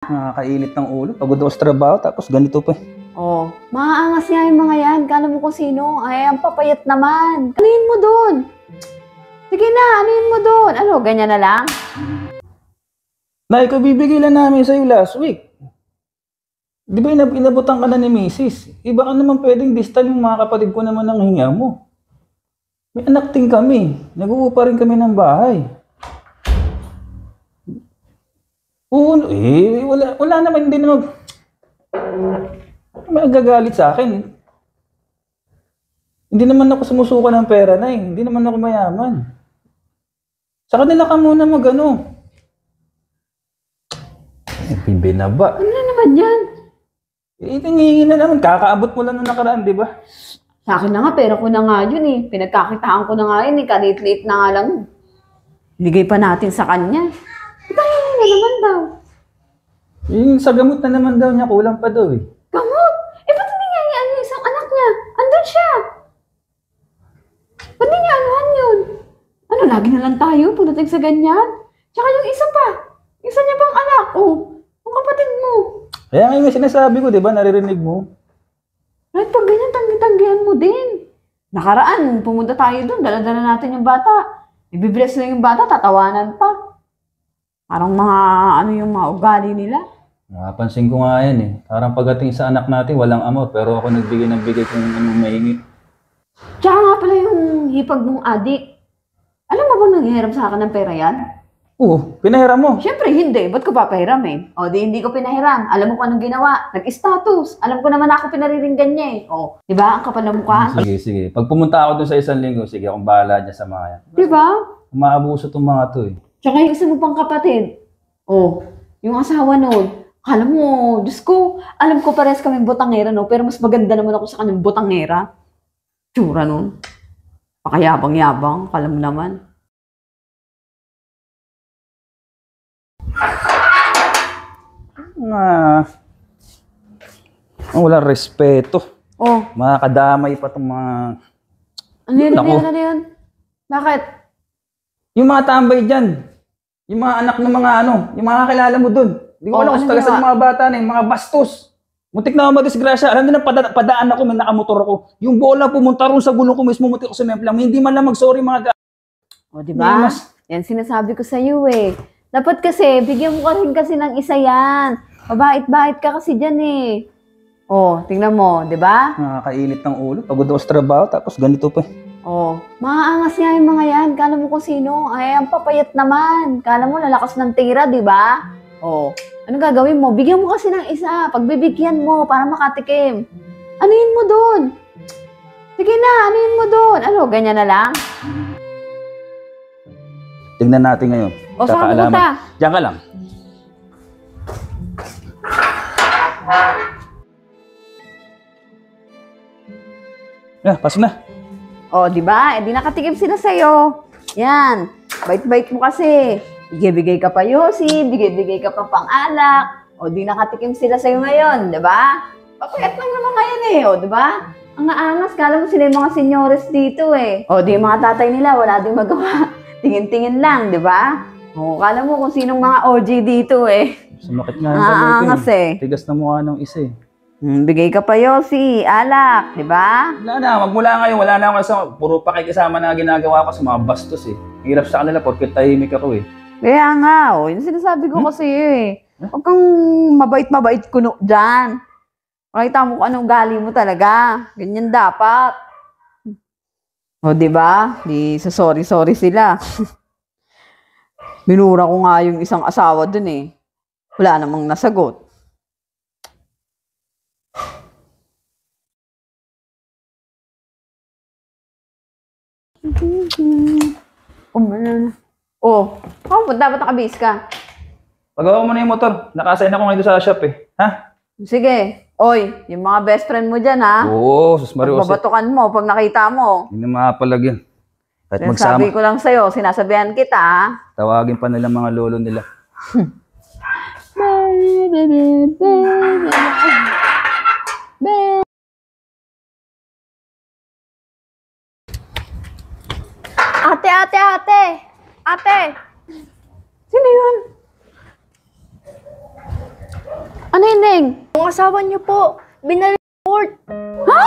Nakakainit ng ulo. Pagod ako sa trabaho, tapos ganito pa. Oh, maaangas nga yung mga yan. Kala mo kung sino. Ay, ang papayat naman. Anuhin mo doon? Sige na, anuhin mo doon? Ano, ganyan na lang? Nay, ko bibigay lang namin sa'yo last week. Di ba inabutan ka na ni Mrs.? Iba ka naman pwedeng this time yung mga kapatid ko naman ang hinga mo. May anak din kami. Nag-uupa rin kami ng bahay. Oo, wala naman, hindi naman. May agagalit sa akin. Hindi naman ako sumusuka ng pera na eh. Hindi naman ako mayaman. Sa kanila ka muna mag-ano. Binaba. Ano na naman yan? Hihingi na naman. Kakaabot mo lang nung nakaraan, di ba? Sa akin na nga, pera ko na nga yun eh. Pinagkakitaan ko na nga yun eh. Kalit-lit na nga lang. Bigay pa natin sa kanya. Tayo na naman daw. Yung sa gamot na naman daw niya, kulang pa daw eh. Gamot? Eh, ba't hindi niya ano yung isang anak niya? Andun siya. Ba't hindi niya anuhan yun? Ano, lagi na lang tayo pagdating sa ganyan? Tsaka yung isa pa. Isa niya pang anak. Oh, yung kapatid mo. Kaya nga yung sinasabi ko, di ba? Naririnig mo. Right, pag ganyan, tanggi-tanggihan mo din. Nakaraan, pumunta tayo doon, dala-dala natin yung bata. Ibibless na yung bata, tatawanan pa. Parang mga, ano yung mga ugali nila. Nakapansin ko nga yan eh. Parang pagdating sa anak natin, walang amor. Pero ako nagbigay ng bigay kung anong mahingi. Tsaka nga pala yung hipag ng adik. Alam mo bang nanghihiram sa akin ng pera yan? Oo, pinahiram mo. Siyempre hindi. Ba't ko papahiram eh? O di hindi ko pinahiram. Alam mo kung anong ginawa? Nag-status. Alam ko naman ako pinariringgan niya eh. O, di ba? Ang kapal ng mukha. Sige, sige. Pag pumunta ako doon sa isang linggo, sige, akong bahala dyan sa mga yan. Di ba? Umaabuso itong mga to eh. Tsaka yung isa mo pang kapatid. O, yung asawa noon. Alam mo, Diyos ko, alam ko pares kaming botangera no, pero mas maganda naman ako sa kanyang botangera. Tsura nun. Pakayabang-yabang, alam mo naman. Walang respeto. Oh, Makakadamay pa itong mga... ano yun, ano Naku. yun, ano yun? Bakit? Yung mga tambay dyan. Yung mga anak ng mga ano, yung mga kakilala mo dun. Hindi ko alam kung ano taga sa ginawa? mga bata na yung mga bastos. Muntik na ako madisgrasya. Alam nyo na, padaan ako, may nakamotor ako. Yung bola pumunta ron sa gulong ko mismo, muntik ko sa memplang. Hindi man lang mag-sorry mga O, di ba? Yan sinasabi ko sa iyo eh. Dapat kasi, bigyan mo ka rin kasi ng isa yan. Mabait-bait ka kasi dyan eh. O, tingnan mo, di ba? Nakakainit ng ulo. Pagod ako sa trabaho, tapos ganito pa. O, maaangas nga yung mga yan. Kala mo kung sino. Ay, ang papayat naman. Kala mo lalakas ng tira, di ba? O, ano gagawin mo? Bigyan mo kasi ng isa. Pagbibigyan mo para makatikim. Anuhin mo doon? Sige na, anuhin mo doon? Ano, ganyan na lang? Tingnan natin ngayon. O, saan mo punta? Diyan ka lang. Pasok na. O, di ba? Eh, di nakatikim sila sa'yo. Yan. Bait-bait mo kasi. Bigay-bigay ka pa yosi, bigay-bigay ka pa pang-alak. O, di nakatikim sila sa'yo ngayon, di ba? Papayat lang naman ngayon eh, o, di ba? Ang aangas, kala mo sila yung mga senyores dito eh. O, di yung mga tatay nila, wala ding magawa. Tingin-tingin lang, di ba? O, kala mo kung sinong mga OG dito eh. Sumakit nga yung kamay ko Aangas eh. Tigas na mukha ng isa eh. Bigay ka pa yosi, alak, di ba? Wala na, magmula ngayon, wala na ako sa puro pakikisama na ginagawa ko sa mga bastos eh. Hirap sa kanila porket tahimik ako eh. Kaya nga, o, yun sinasabi ko kasi eh. Huwag kang mabait-mabait kuno dyan. Makita mo kung anong gali mo talaga. Ganyan dapat. O, di ba? Di sa sorry-sorry sila. Minura ko nga yung isang asawa dun eh. Wala namang nasagot. Oh, punta ba't nakabihis ka? Pagawa mo na yung motor. Nakasign ako ngayon sa shop eh. Ha? Sige. Oy, yung mga best friend mo dyan ha. Oo, sus Mario. Babatukan mo pag nakita mo. Hindi na makapalagyan. Kahit Sabi magsama, ko lang sa'yo, sinasabihan kita ha. tawagin pa nila mga lolo nila. Ate! Sino yun? Ano yun, Neng? Yung asawa niyo po, binalik court. Ha?